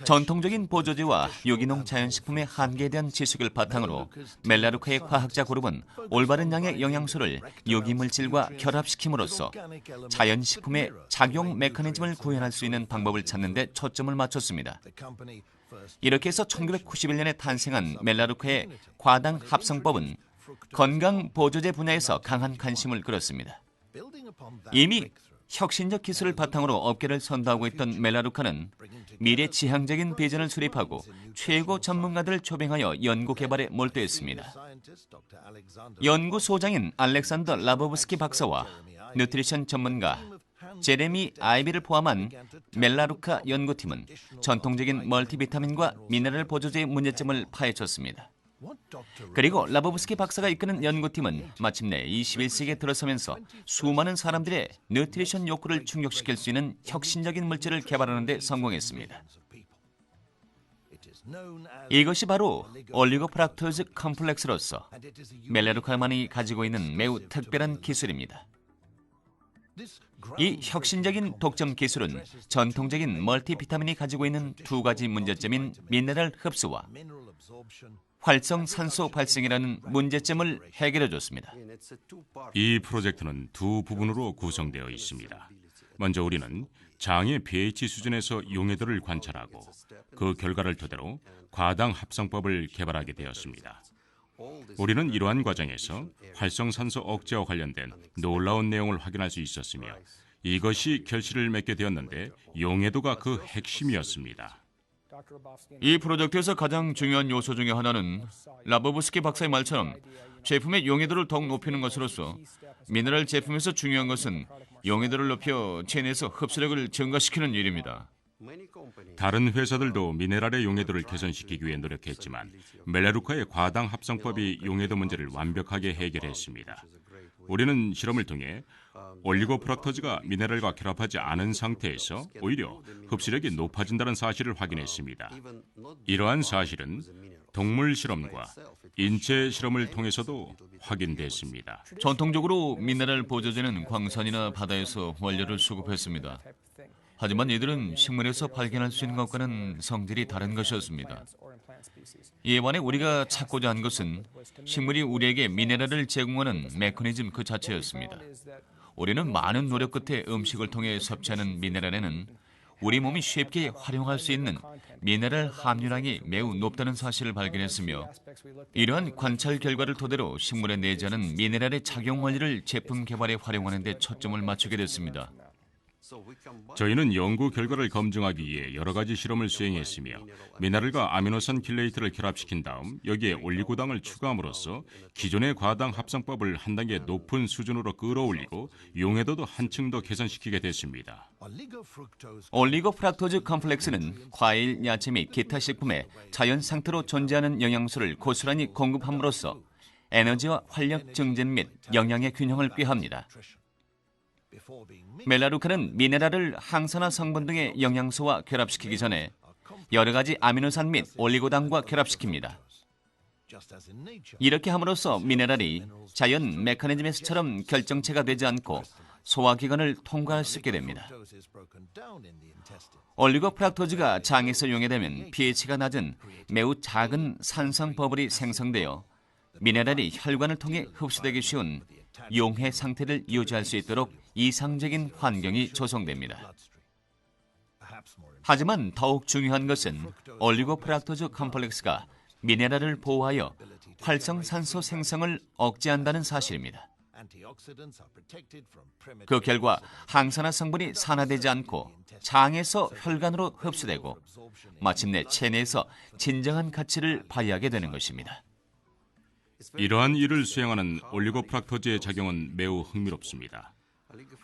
전통적인 보조제와 유기농 자연식품의 한계에 대한 지식을 바탕으로 멜라루카의 과학자 그룹은 올바른 양의 영양소를 유기물질과 결합시킴으로써 자연식품의 작용 메커니즘을 구현할 수 있는 방법을 찾는 데 초점을 맞췄습니다. 이렇게 해서 1991년에 탄생한 멜라루카의 과당 합성법은 건강 보조제 분야에서 강한 관심을 끌었습니다. 이미 혁신적 기술을 바탕으로 업계를 선도하고 있던 멜라루카는 미래 지향적인 비전을 수립하고 최고 전문가들을 초빙하여 연구 개발에 몰두했습니다. 연구소장인 알렉산더 라보브스키 박사와 뉴트리션 전문가 제레미 아이비를 포함한 멜라루카 연구팀은 전통적인 멀티비타민과 미네랄 보조제의 문제점을 파헤쳤습니다. 그리고 라보브스키 박사가 이끄는 연구팀은 마침내 21세기에 들어서면서 수많은 사람들의 뉴트리션 욕구를 충족시킬 수 있는 혁신적인 물질을 개발하는 데 성공했습니다. 이것이 바로 올리고프락토즈 컴플렉스로서 멜라루카만이 가지고 있는 매우 특별한 기술입니다. 이 혁신적인 독점 기술은 전통적인 멀티비타민이 가지고 있는 두 가지 문제점인 미네랄 흡수와 활성산소 발생이라는 문제점을 해결해줬습니다. 이 프로젝트는 두 부분으로 구성되어 있습니다. 먼저 우리는 장의 pH 수준에서 용해도를 관찰하고 그 결과를 토대로 과당 합성법을 개발하게 되었습니다. 우리는 이러한 과정에서 활성산소 억제와 관련된 놀라운 내용을 확인할 수 있었으며 이것이 결실을 맺게 되었는데 용해도가 그 핵심이었습니다. 이 프로젝트에서 가장 중요한 요소 중에 하나는 라보브스키 박사의 말처럼 제품의 용해도를 더욱 높이는 것으로서 미네랄 제품에서 중요한 것은 용해도를 높여 체내에서 흡수력을 증가시키는 일입니다. 다른 회사들도 미네랄의 용해도를 개선시키기 위해 노력했지만 멜라루카의 과당 합성법이 용해도 문제를 완벽하게 해결했습니다. 우리는 실험을 통해 올리고프락토즈가 미네랄과 결합하지 않은 상태에서 오히려 흡수력이 높아진다는 사실을 확인했습니다. 이러한 사실은 동물 실험과 인체 실험을 통해서도 확인됐습니다. 전통적으로 미네랄 보조제는 광산이나 바다에서 원료를 수급했습니다. 하지만 이들은 식물에서 발견할 수 있는 것과는 성질이 다른 것이었습니다. 이에 반해 우리가 찾고자 한 것은 식물이 우리에게 미네랄을 제공하는 메커니즘 그 자체였습니다. 우리는 많은 노력 끝에 음식을 통해 섭취하는 미네랄에는 우리 몸이 쉽게 활용할 수 있는 미네랄 함유량이 매우 높다는 사실을 발견했으며 이러한 관찰 결과를 토대로 식물에 내재하는 미네랄의 작용 원리를 제품 개발에 활용하는 데 초점을 맞추게 됐습니다. 저희는 연구 결과를 검증하기 위해 여러 가지 실험을 수행했으며 미네랄과 아미노산 킬레이트를 결합시킨 다음 여기에 올리고당을 추가함으로써 기존의 과당 합성법을 한 단계 높은 수준으로 끌어올리고 용해도도 한층 더 개선시키게 됐습니다. 올리고프락토즈 컴플렉스는 과일, 야채 및 기타 식품에 자연 상태로 존재하는 영양소를 고스란히 공급함으로써 에너지와 활력 증진 및 영양의 균형을 꾀합니다. 멜라루카는 미네랄을 항산화 성분 등의 영양소와 결합시키기 전에 여러 가지 아미노산 및 올리고당과 결합시킵니다. 이렇게 함으로써 미네랄이 자연 메커니즘에서처럼 결정체가 되지 않고 소화기관을 통과할 수 있게 됩니다. 올리고프락토즈가 장에서 용해되면 pH가 낮은 매우 작은 산성 버블이 생성되어 미네랄이 혈관을 통해 흡수되기 쉬운 용해 상태를 유지할 수 있도록 이상적인 환경이 조성됩니다. 하지만 더욱 중요한 것은 올리고프락토즈 컴플렉스가 미네랄을 보호하여 활성산소 생성을 억제한다는 사실입니다. 그 결과 항산화 성분이 산화되지 않고 장에서 혈관으로 흡수되고 마침내 체내에서 진정한 가치를 발휘하게 되는 것입니다. 이러한 일을 수행하는 올리고프락토즈의 작용은 매우 흥미롭습니다.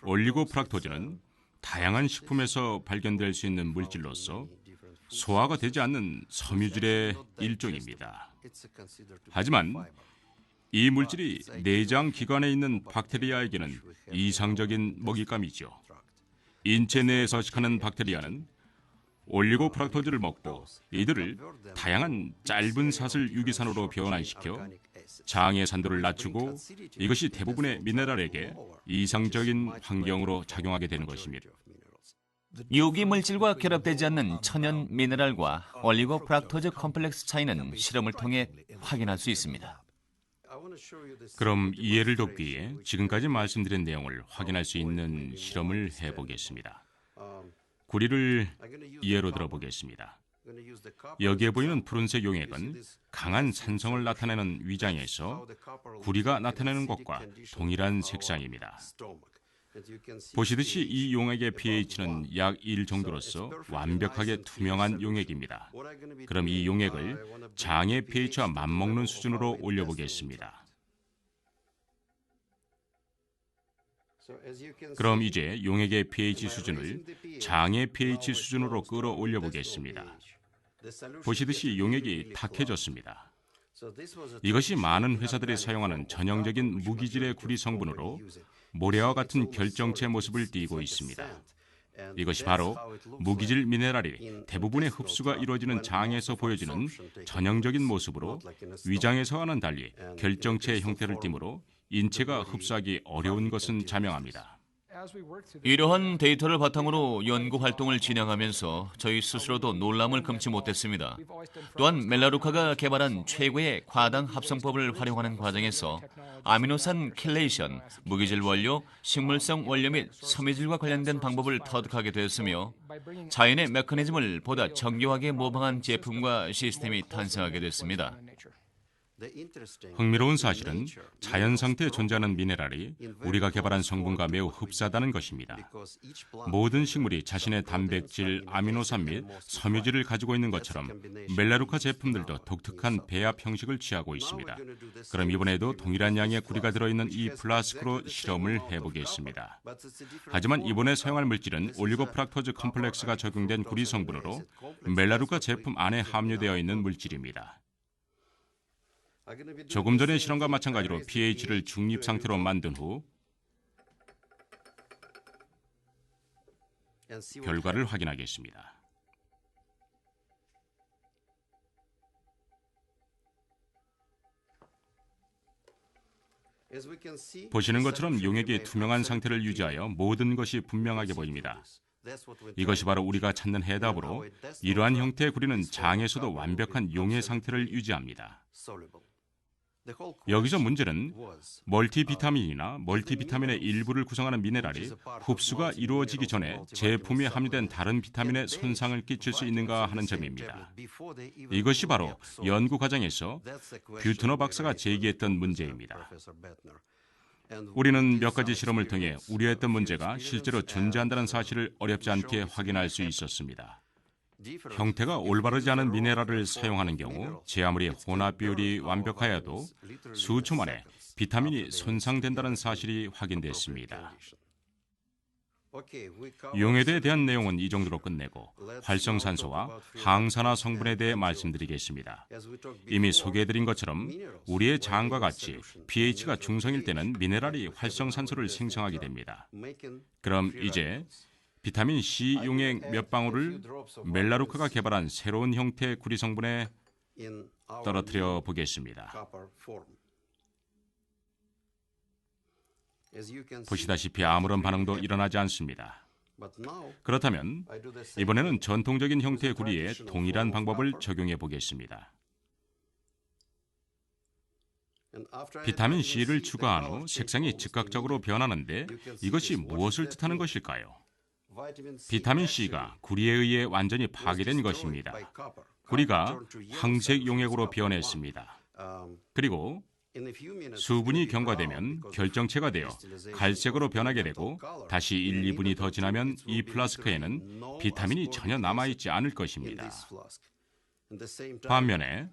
올리고프락토즈는 다양한 식품에서 발견될 수 있는 물질로서 소화가 되지 않는 섬유질의 일종입니다. 하지만 이 물질이 내장 기관에 있는 박테리아에게는 이상적인 먹잇감이죠. 인체 내에 서식하는 박테리아는 올리고프락토즈를 먹고 이들을 다양한 짧은 사슬 유기산으로 변환시켜 장의 산도를 낮추고 이것이 대부분의 미네랄에게 이상적인 환경으로 작용하게 되는 것입니다. 유기 물질과 결합되지 않는 천연 미네랄과 올리고 프락토즈 컴플렉스 차이는 실험을 통해 확인할 수 있습니다. 그럼 이해를 돕기 위해 지금까지 말씀드린 내용을 확인할 수 있는 실험을 해보겠습니다. 구리를 예로 들어보겠습니다. 여기에 보이는 푸른색 용액은 강한 산성을 나타내는 위장에서 구리가 나타내는 것과 동일한 색상입니다. 보시듯이 이 용액의 pH는 약 1 정도로서 완벽하게 투명한 용액입니다. 그럼 이 용액을 장의 pH와 맞먹는 수준으로 올려보겠습니다. 그럼 이제 용액의 pH 수준을 장의 pH 수준으로 끌어올려 보겠습니다. 보시듯이 용액이 탁해졌습니다. 이것이 많은 회사들이 사용하는 전형적인 무기질의 구리 성분으로 모래와 같은 결정체 모습을 띠고 있습니다. 이것이 바로 무기질 미네랄이 대부분의 흡수가 이루어지는 장에서 보여지는 전형적인 모습으로 위장에서와는 달리 결정체 형태를 띠므로 인체가 흡수하기 어려운 것은 자명합니다. 이러한 데이터를 바탕으로 연구 활동을 진행하면서 저희 스스로도 놀람을 금치 못했습니다. 또한 멜라루카가 개발한 최고의 과당 합성법을 활용하는 과정에서 아미노산 켈레이션, 무기질 원료, 식물성 원료 및 섬유질과 관련된 방법을 터득하게 되었으며 자연의 메커니즘을 보다 정교하게 모방한 제품과 시스템이 탄생하게 됐습니다. 흥미로운 사실은 자연 상태에 존재하는 미네랄이 우리가 개발한 성분과 매우 흡사하다는 것입니다. 모든 식물이 자신의 단백질, 아미노산 및 섬유질을 가지고 있는 것처럼 멜라루카 제품들도 독특한 배합 형식을 취하고 있습니다. 그럼 이번에도 동일한 양의 구리가 들어있는 이 플라스크로 실험을 해보겠습니다. 하지만 이번에 사용할 물질은 올리고프락토즈 컴플렉스가 적용된 구리 성분으로 멜라루카 제품 안에 함유되어 있는 물질입니다. 조금 전의 실험과 마찬가지로 pH를 중립 상태로 만든 후 결과를 확인하겠습니다. 보시는 것처럼 용액이 투명한 상태를 유지하여 모든 것이 분명하게 보입니다. 이것이 바로 우리가 찾는 해답으로 이러한 형태의 구리는 장에서도 완벽한 용의 상태를 유지합니다. 여기서 문제는 멀티비타민이나 멀티비타민의 일부를 구성하는 미네랄이 흡수가 이루어지기 전에 제품에 함유된 다른 비타민에 손상을 끼칠 수 있는가 하는 점입니다. 이것이 바로 연구 과정에서 뷰트너 박사가 제기했던 문제입니다. 우리는 몇 가지 실험을 통해 우려했던 문제가 실제로 존재한다는 사실을 어렵지 않게 확인할 수 있었습니다. 형태가 올바르지 않은 미네랄을 사용하는 경우 제 아무리 혼합 비율이 완벽하여도 수초 만에 비타민이 손상된다는 사실이 확인됐습니다. 용액에 대한 내용은 이 정도로 끝내고 활성산소와 항산화 성분에 대해 말씀드리겠습니다. 이미 소개해드린 것처럼 우리의 장과 같이 pH가 중성일 때는 미네랄이 활성산소를 생성하게 됩니다. 그럼 이제 비타민 C 용액 몇 방울을 멜라루카가 개발한 새로운 형태의 구리 성분에 떨어뜨려 보겠습니다. 보시다시피 아무런 반응도 일어나지 않습니다. 그렇다면 이번에는 전통적인 형태의 구리에 동일한 방법을 적용해 보겠습니다. 비타민 C를 추가한 후 색상이 즉각적으로 변하는데 이것이 무엇을 뜻하는 것일까요? 비타민 C가 구리에 의해 완전히 파괴된 것입니다. 구리가 황색 용액으로 변했습니다. 그리고 수분이 경과되면 결정체가 되어 갈색으로 변하게 되고 다시 1, 2분이 더 지나면 이 플라스크에는 비타민이 전혀 남아있지 않을 것입니다. 반면에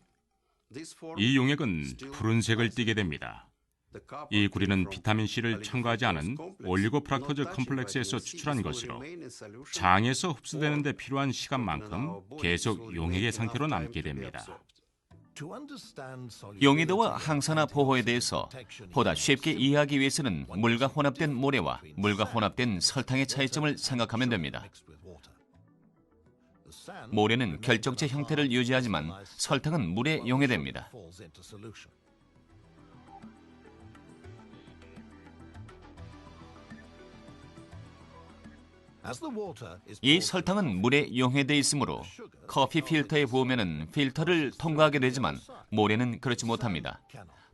이 용액은 푸른색을 띠게 됩니다. 이 구리는 비타민C를 첨가하지 않은 올리고프락토즈 컴플렉스에서 추출한 것으로 장에서 흡수되는 데 필요한 시간만큼 계속 용액의 상태로 남게 됩니다. 용해도와 항산화 보호에 대해서 보다 쉽게 이해하기 위해서는 물과 혼합된 모래와 물과 혼합된 설탕의 차이점을 생각하면 됩니다. 모래는 결정체 형태를 유지하지만 설탕은 물에 용해됩니다. 이 설탕은 물에 용해돼 있으므로 커피 필터에 부으면 필터를 통과하게 되지만 모래는 그렇지 못합니다.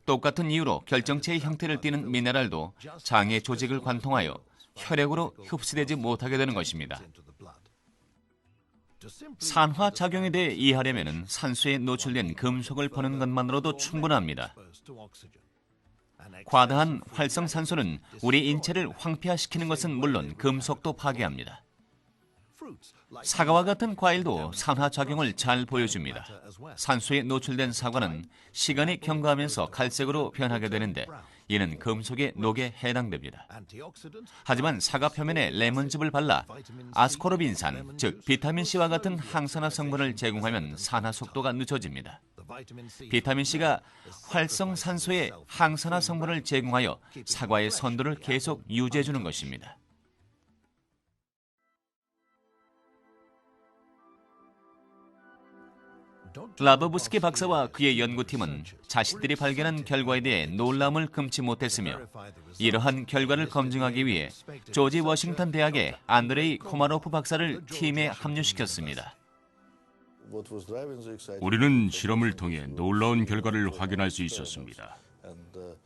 똑같은 이유로 결정체의 형태를 띠는 미네랄도 장의 조직을 관통하여 혈액으로 흡수되지 못하게 되는 것입니다. 산화작용에 대해 이해하려면 산소에 노출된 금속을 보는 것만으로도 충분합니다. 과다한 활성산소는 우리 인체를 황폐화시키는 것은 물론 금속도 파괴합니다. 사과와 같은 과일도 산화작용을 잘 보여줍니다. 산소에 노출된 사과는 시간이 경과하면서 갈색으로 변하게 되는데 이는 금속의 녹에 해당됩니다. 하지만 사과 표면에 레몬즙을 발라 아스코르빈산, 즉 비타민C와 같은 항산화 성분을 제공하면 산화 속도가 늦춰집니다. 비타민C가 활성산소의 항산화 성분을 제공하여 사과의 선도를 계속 유지해주는 것입니다. 라버부스키 박사와 그의 연구팀은 자신들이 발견한 결과에 대해 놀람을 금치 못했으며 이러한 결과를 검증하기 위해 조지 워싱턴 대학의 안드레이 코마로프 박사를 팀에 합류시켰습니다. 우리는 실험을 통해 놀라운 결과를 확인할 수 있었습니다.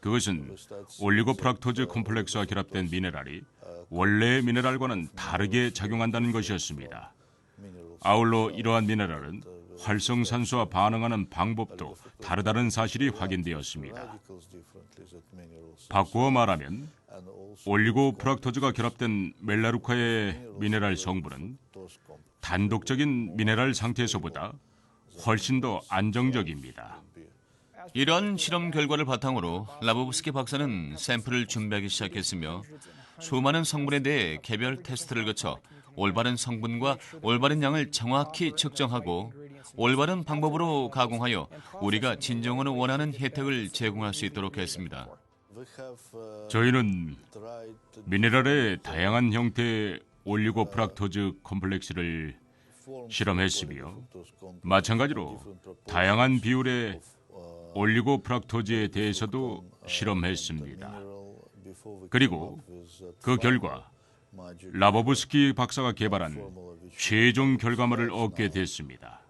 그것은 올리고프락토즈 콤플렉스와 결합된 미네랄이 원래의 미네랄과는 다르게 작용한다는 것이었습니다. 아울러 이러한 미네랄은 활성산소와 반응하는 방법도 다르다는 사실이 확인되었습니다. 바꾸어 말하면 올리고프락토즈가 결합된 멜라루카의 미네랄 성분은 단독적인 미네랄 상태에서보다 훨씬 더 안정적입니다. 이런 실험 결과를 바탕으로 라버부스키 박사는 샘플을 준비하기 시작했으며 수많은 성분에 대해 개별 테스트를 거쳐 올바른 성분과 올바른 양을 정확히 측정하고 올바른 방법으로 가공하여 우리가 진정으로 원하는 혜택을 제공할 수 있도록 했습니다. 저희는 미네랄의 다양한 형태의 올리고프락토즈 콤플렉스를 실험했으며 마찬가지로 다양한 비율의 올리고프락토즈에 대해서도 실험했습니다. 그리고 그 결과 라버부스키 박사가 개발한 최종 결과물을 얻게 됐습니다.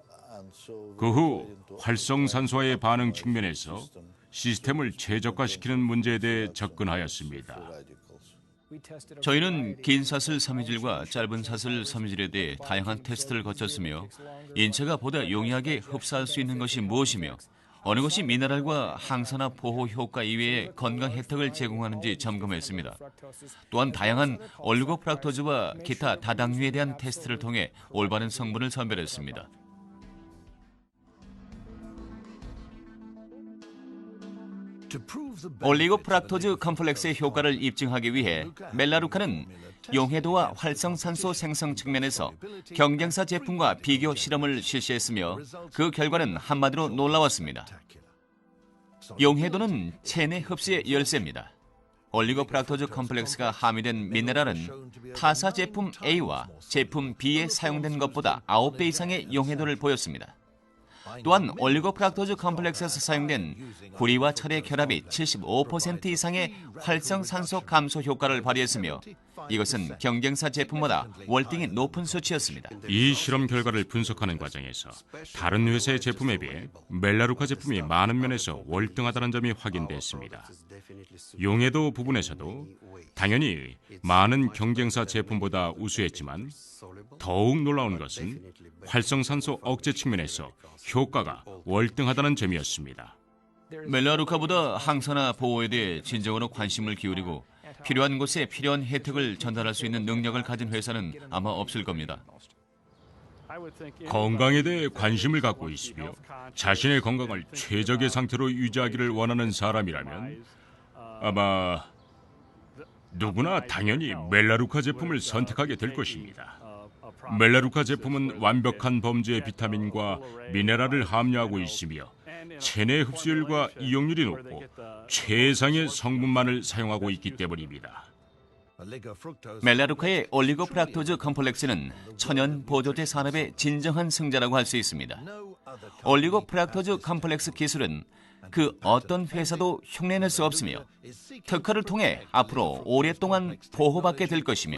그 후 활성산소와의 반응 측면에서 시스템을 최적화시키는 문제에 대해 접근하였습니다. 저희는 긴 사슬 섬유질과 짧은 사슬 섬유질에 대해 다양한 테스트를 거쳤으며 인체가 보다 용이하게 흡수할 수 있는 것이 무엇이며 어느 것이 미네랄과 항산화 보호 효과 이외의 건강 혜택을 제공하는지 점검했습니다. 또한 다양한 올리고프락토즈와 기타 다당류에 대한 테스트를 통해 올바른 성분을 선별했습니다. 올리고프락토즈 컴플렉스의 효과를 입증하기 위해 멜라루카는 용해도와 활성산소 생성 측면에서 경쟁사 제품과 비교 실험을 실시했으며 그 결과는 한마디로 놀라웠습니다. 용해도는 체내 흡수의 열쇠입니다. 올리고프락토즈 컴플렉스가 함유된 미네랄은 타사 제품 A와 제품 B에 사용된 것보다 9배 이상의 용해도를 보였습니다. 또한 올리고프락토즈 컴플렉스에서 사용된 구리와 철의 결합이 75% 이상의 활성산소 감소 효과를 발휘했으며 이것은 경쟁사 제품보다 월등히 높은 수치였습니다. 이 실험 결과를 분석하는 과정에서 다른 회사의 제품에 비해 멜라루카 제품이 많은 면에서 월등하다는 점이 확인됐습니다. 용해도 부분에서도 당연히 많은 경쟁사 제품보다 우수했지만 더욱 놀라운 것은 활성산소 억제 측면에서 효과가 월등하다는 점이었습니다. 멜라루카보다 항산화 보호에 대해 진정으로 관심을 기울이고 필요한 곳에 필요한 혜택을 전달할 수 있는 능력을 가진 회사는 아마 없을 겁니다. 건강에 대해 관심을 갖고 있으며 자신의 건강을 최적의 상태로 유지하기를 원하는 사람이라면 아마 누구나 당연히 멜라루카 제품을 선택하게 될 것입니다. 멜라루카 제품은 완벽한 범주의 비타민과 미네랄을 함유하고 있으며 체내 흡수율과 이용률이 높고 최상의 성분만을 사용하고 있기 때문입니다. 멜라루카의 올리고프락토즈 컴플렉스는 천연 보조제 산업의 진정한 승자라고 할 수 있습니다. 올리고프락토즈 컴플렉스 기술은 그 어떤 회사도 흉내낼 수 없으며 특허를 통해 앞으로 오랫동안 보호받게 될 것이며